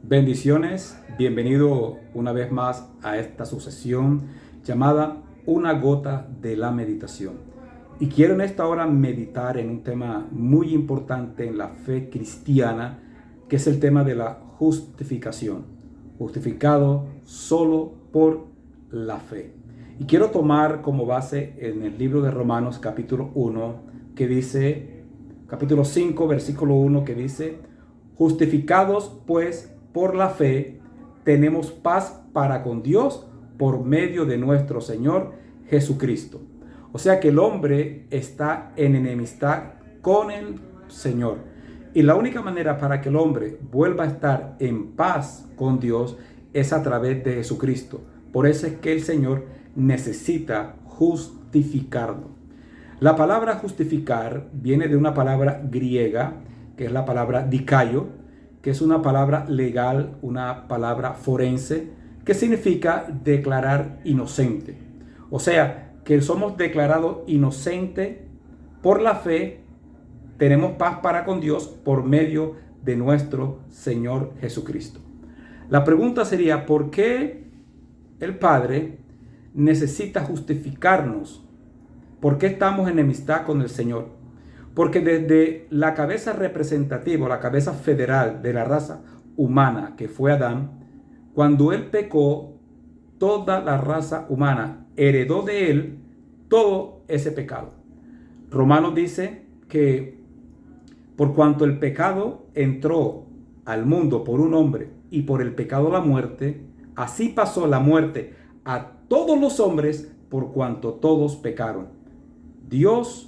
Bendiciones, bienvenido una vez más a esta sucesión llamada Una gota de la meditación. Y quiero en esta hora meditar en un tema muy importante en la fe cristiana, que es el tema de la justificación. Justificado solo por la fe. Y quiero tomar como base en el libro de Romanos capítulo 1, que dice, capítulo 5, versículo 1, que dice: justificados pues por la fe, tenemos paz para con Dios por medio de nuestro Señor Jesucristo. O sea que el hombre está en enemistad con el Señor. Y la única manera para que el hombre vuelva a estar en paz con Dios es a través de Jesucristo. Por eso es que el Señor necesita justificarlo. La palabra justificar viene de una palabra griega, que es la palabra dikaio, que es una palabra legal, una palabra forense, que significa declarar inocente. O sea, que somos declarados inocentes por la fe, tenemos paz para con Dios por medio de nuestro Señor Jesucristo. La pregunta sería, ¿por qué el Padre necesita justificarnos? ¿Por qué estamos en enemistad con el Señor? Porque desde la cabeza representativa, la cabeza federal de la raza humana, que fue Adán, cuando él pecó, toda la raza humana heredó de él todo ese pecado. Romanos dice que por cuanto el pecado entró al mundo por un hombre y por el pecado la muerte, así pasó la muerte a todos los hombres por cuanto todos pecaron. Dios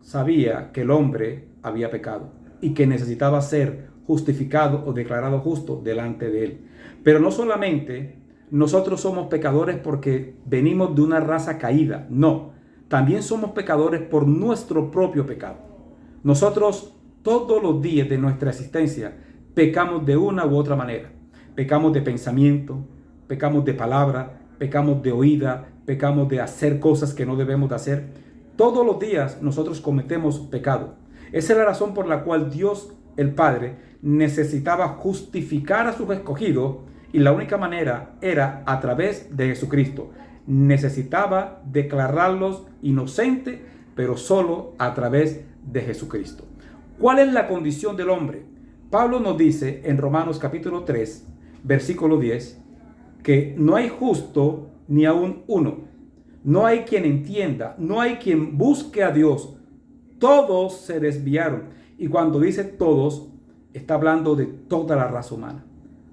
sabía que el hombre había pecado y que necesitaba ser justificado o declarado justo delante de él. Pero no solamente nosotros somos pecadores porque venimos de una raza caída, no, también somos pecadores por nuestro propio pecado. Nosotros todos los días de nuestra existencia pecamos de una u otra manera. Pecamos de pensamiento, pecamos de palabra, pecamos de oída, pecamos de hacer cosas que no debemos de hacer. Todos los días nosotros cometemos pecado. Esa es la razón por la cual Dios, el Padre, necesitaba justificar a sus escogidos, y la única manera era a través de Jesucristo. Necesitaba declararlos inocentes, pero solo a través de Jesucristo. ¿Cuál es la condición del hombre? Pablo nos dice en Romanos capítulo 3, versículo 10, que no hay justo ni aún uno. No hay quien entienda, no hay quien busque a Dios. Todos se desviaron. Y cuando dice todos, está hablando de toda la raza humana.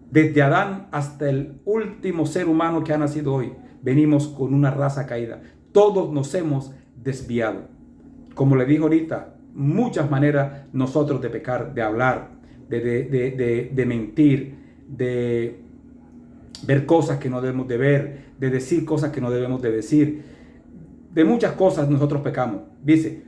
Desde Adán hasta el último ser humano que ha nacido hoy, venimos con una raza caída. Todos nos hemos desviado. Como le dije ahorita, muchas maneras nosotros de pecar, de hablar, de mentir, de ver cosas que no debemos de ver, de decir cosas que no debemos de decir. De muchas cosas nosotros pecamos. Dice,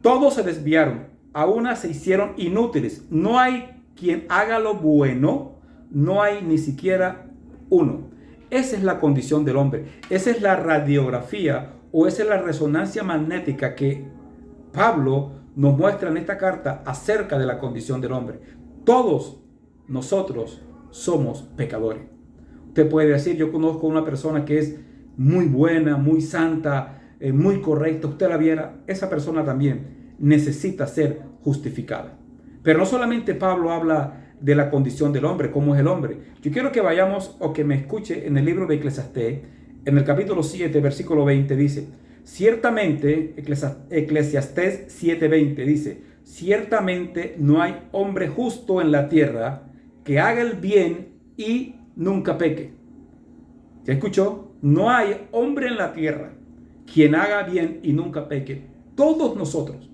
todos se desviaron, a una se hicieron inútiles. No hay quien haga lo bueno, no hay ni siquiera uno. Esa es la condición del hombre. Esa es la radiografía o esa es la resonancia magnética que Pablo nos muestra en esta carta acerca de la condición del hombre. Todos nosotros somos pecadores. Usted puede decir, yo conozco una persona que es muy buena, muy santa, muy correcta. Usted la viera, esa persona también necesita ser justificada. Pero no solamente Pablo habla de la condición del hombre, cómo es el hombre. Yo quiero que vayamos o que me escuche en el libro de Eclesiastés, en el capítulo 7, versículo 20, dice, ciertamente, Eclesiastés 7:20 dice, ciertamente no hay hombre justo en la tierra que haga el bien y nunca peque. ¿Ya escuchó? No hay hombre en la tierra quien haga bien y nunca peque. Todos nosotros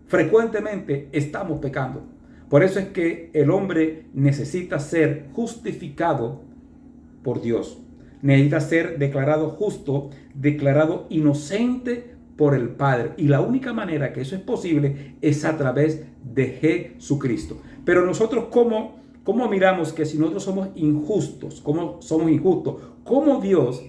frecuentemente estamos pecando. Por eso es que el hombre necesita ser justificado por Dios. Necesita ser declarado justo, declarado inocente por el Padre. Y la única manera que eso es posible es a través de Jesucristo. Pero nosotros, ¿cómo miramos que si nosotros somos injustos? ¿Cómo somos injustos? ¿Cómo Dios,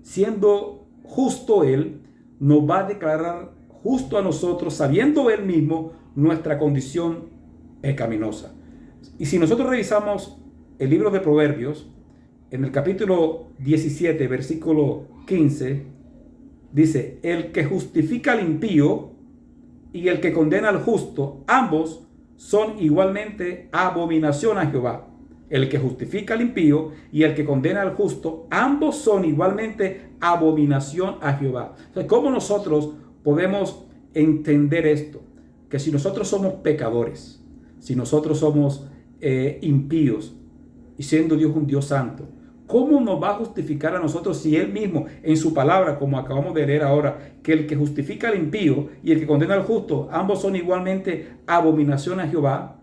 siendo justo Él, nos va a declarar justo a nosotros, sabiendo Él mismo nuestra condición pecaminosa? Y si nosotros revisamos el libro de Proverbios, en el capítulo 17, versículo 15, dice: el que justifica al impío y el que condena al justo, ambos son igualmente abominación a Jehová. El que justifica al impío y el que condena al justo, ambos son igualmente abominación a Jehová. O sea, ¿cómo nosotros podemos entender esto? Que si nosotros somos pecadores, si nosotros somos impíos, y siendo Dios un Dios santo, ¿cómo nos va a justificar a nosotros si Él mismo, en su palabra, como acabamos de leer ahora, que el que justifica al impío y el que condena al justo, ambos son igualmente abominación a Jehová?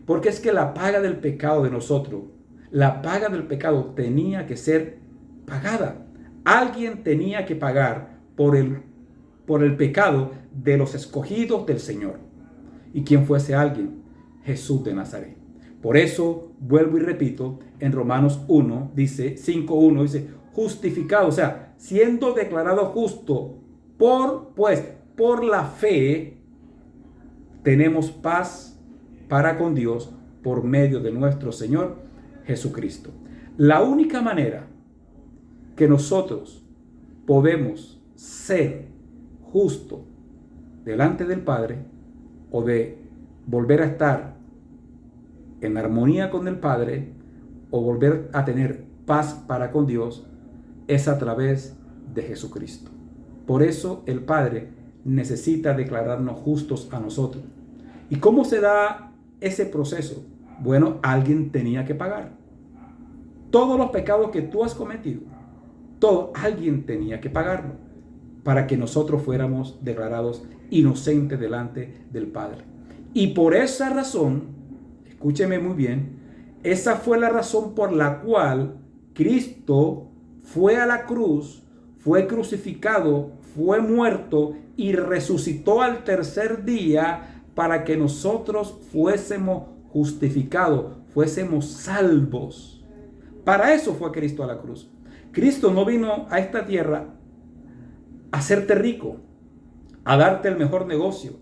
Porque es que la paga del pecado de nosotros, la paga del pecado tenía que ser pagada. Alguien tenía que pagar por el pecado de los escogidos del Señor. ¿Y quién fue ese alguien? Jesús de Nazaret. Por eso, vuelvo y repito, en Romanos 1, dice, 5:1, dice, justificado, o sea, siendo declarado justo por la fe, tenemos paz para con Dios por medio de nuestro Señor Jesucristo. La única manera que nosotros podemos ser justos delante del Padre, o de volver a estar en armonía con el Padre, o volver a tener paz para con Dios, es a través de Jesucristo. Por eso el Padre necesita declararnos justos a nosotros. ¿Y cómo se da ese proceso? Bueno, alguien tenía que pagar. Todos los pecados que tú has cometido, alguien tenía que pagarlo para que nosotros fuéramos declarados inocentes delante del Padre. Y por esa razón, escúcheme muy bien, esa fue la razón por la cual Cristo fue a la cruz, fue crucificado, fue muerto y resucitó al tercer día para que nosotros fuésemos justificados, fuésemos salvos. Para eso fue Cristo a la cruz. Cristo no vino a esta tierra a hacerte rico, a darte el mejor negocio,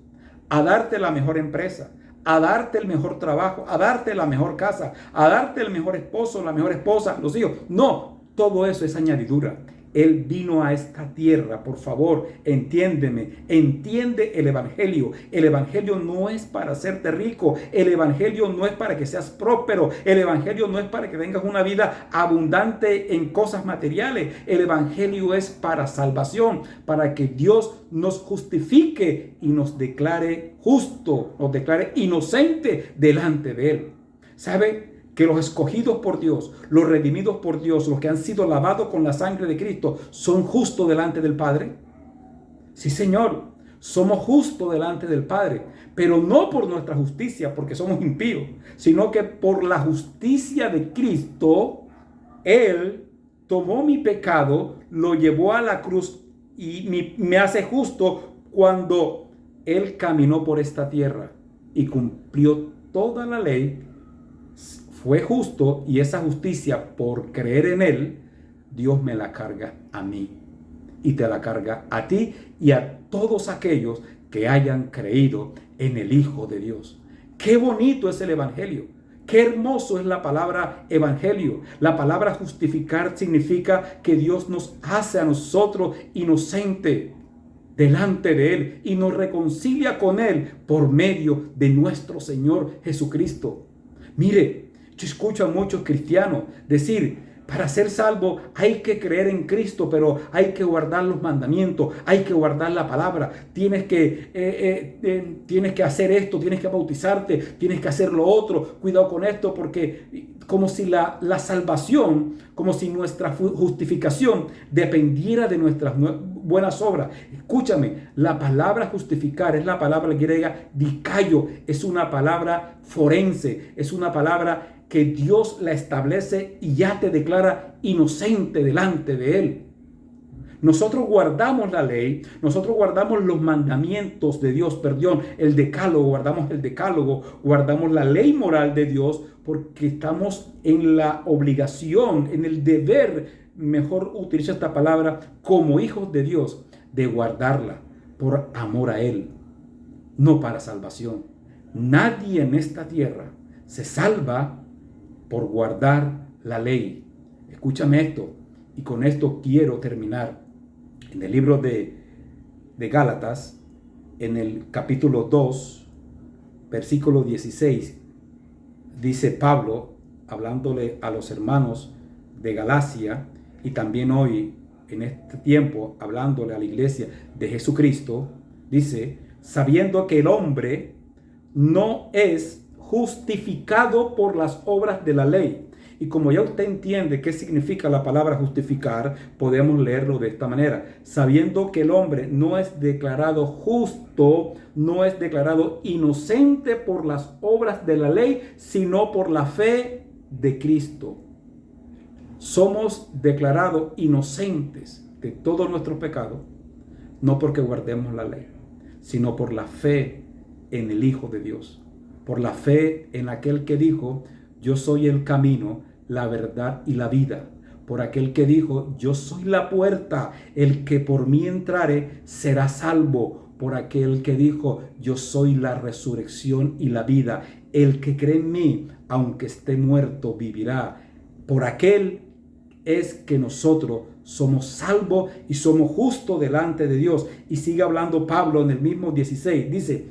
a darte la mejor empresa, a darte el mejor trabajo, a darte la mejor casa, a darte el mejor esposo, la mejor esposa, los hijos. No, todo eso es añadidura. Él vino a esta tierra, por favor, entiéndeme, entiende el Evangelio. El Evangelio no es para hacerte rico, el Evangelio no es para que seas próspero, el Evangelio no es para que tengas una vida abundante en cosas materiales. El Evangelio es para salvación, para que Dios nos justifique y nos declare justo, nos declare inocente delante de Él. ¿Sabe? Que los escogidos por Dios, los redimidos por Dios, los que han sido lavados con la sangre de Cristo, son justos delante del Padre. Sí, Señor, somos justos delante del Padre, pero no por nuestra justicia, porque somos impíos, sino que por la justicia de Cristo. Él tomó mi pecado, lo llevó a la cruz y me hace justo cuando Él caminó por esta tierra y cumplió toda la ley. Fue justo, y esa justicia, por creer en Él, Dios me la carga a mí y te la carga a ti y a todos aquellos que hayan creído en el Hijo de Dios. Qué bonito es el Evangelio. Qué hermoso es la palabra evangelio. La palabra justificar significa que Dios nos hace a nosotros inocente delante de Él y nos reconcilia con Él por medio de nuestro Señor Jesucristo. Mire, yo escucho a muchos cristianos decir: para ser salvo hay que creer en Cristo, pero hay que guardar los mandamientos, hay que guardar la palabra, tienes que hacer esto, tienes que bautizarte, tienes que hacer lo otro, cuidado con esto, porque como si la salvación, como si nuestra justificación dependiera de nuestras buenas obras. Escúchame, la palabra justificar es la palabra griega dikaio, es una palabra forense, es una palabra que Dios la establece y ya te declara inocente delante de Él. Nosotros guardamos la ley, nosotros guardamos los mandamientos de Dios, el decálogo, guardamos el decálogo, guardamos la ley moral de Dios, porque estamos en la obligación, en el deber, mejor utilizo esta palabra, como hijos de Dios, de guardarla por amor a Él, no para salvación. Nadie en esta tierra se salva por guardar la ley. Escúchame esto, y con esto quiero terminar. En el libro de Gálatas, en el capítulo 2, versículo 16, dice Pablo, hablándole a los hermanos de Galacia, y también hoy, en este tiempo, hablándole a la iglesia de Jesucristo, dice, sabiendo que el hombre no es justificado por las obras de la ley. Y como ya usted entiende qué significa la palabra justificar, podemos leerlo de esta manera. Sabiendo que el hombre no es declarado justo, no es declarado inocente por las obras de la ley, sino por la fe de Cristo. Somos declarados inocentes de todo nuestro pecado, no porque guardemos la ley, sino por la fe en el Hijo de Dios, por la fe en aquel que dijo, yo soy el camino, la verdad y la vida. Por aquel que dijo, yo soy la puerta, el que por mí entrare será salvo. Por aquel que dijo, yo soy la resurrección y la vida. El que cree en mí, aunque esté muerto, vivirá. Por aquel es que nosotros somos salvos y somos justos delante de Dios. Y sigue hablando Pablo en el mismo 16. Dice,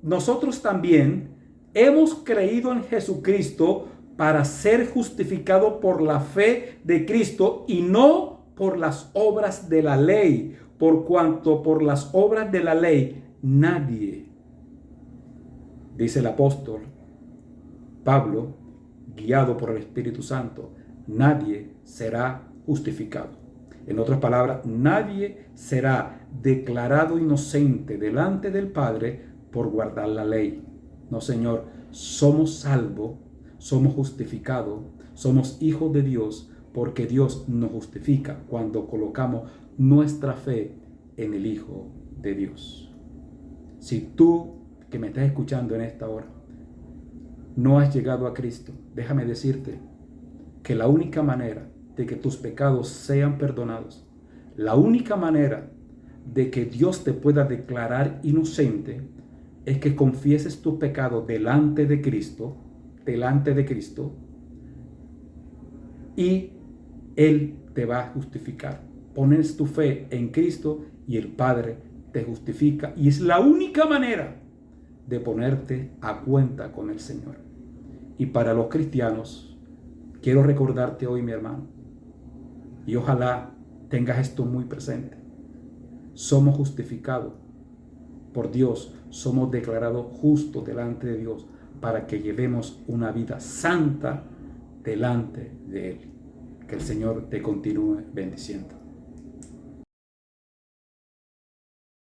nosotros también hemos creído en Jesucristo para ser justificados por la fe de Cristo y no por las obras de la ley, por cuanto por las obras de la ley nadie, dice el apóstol Pablo, guiado por el Espíritu Santo, nadie será justificado. En otras palabras, nadie será declarado inocente delante del Padre por guardar la ley. No, Señor, somos salvos, somos justificados, somos hijos de Dios, porque Dios nos justifica cuando colocamos nuestra fe en el Hijo de Dios. Si tú que me estás escuchando en esta hora no has llegado a Cristo, déjame decirte que la única manera de que tus pecados sean perdonados, la única manera de que Dios te pueda declarar inocente, es que confieses tu pecado delante de Cristo, y Él te va a justificar. Pones tu fe en Cristo y el Padre te justifica. Y es la única manera de ponerte a cuenta con el Señor. Y para los cristianos, quiero recordarte hoy, mi hermano, y ojalá tengas esto muy presente. Somos justificados por Dios, somos declarados justos delante de Dios para que llevemos una vida santa delante de Él. Que el Señor te continúe bendiciendo.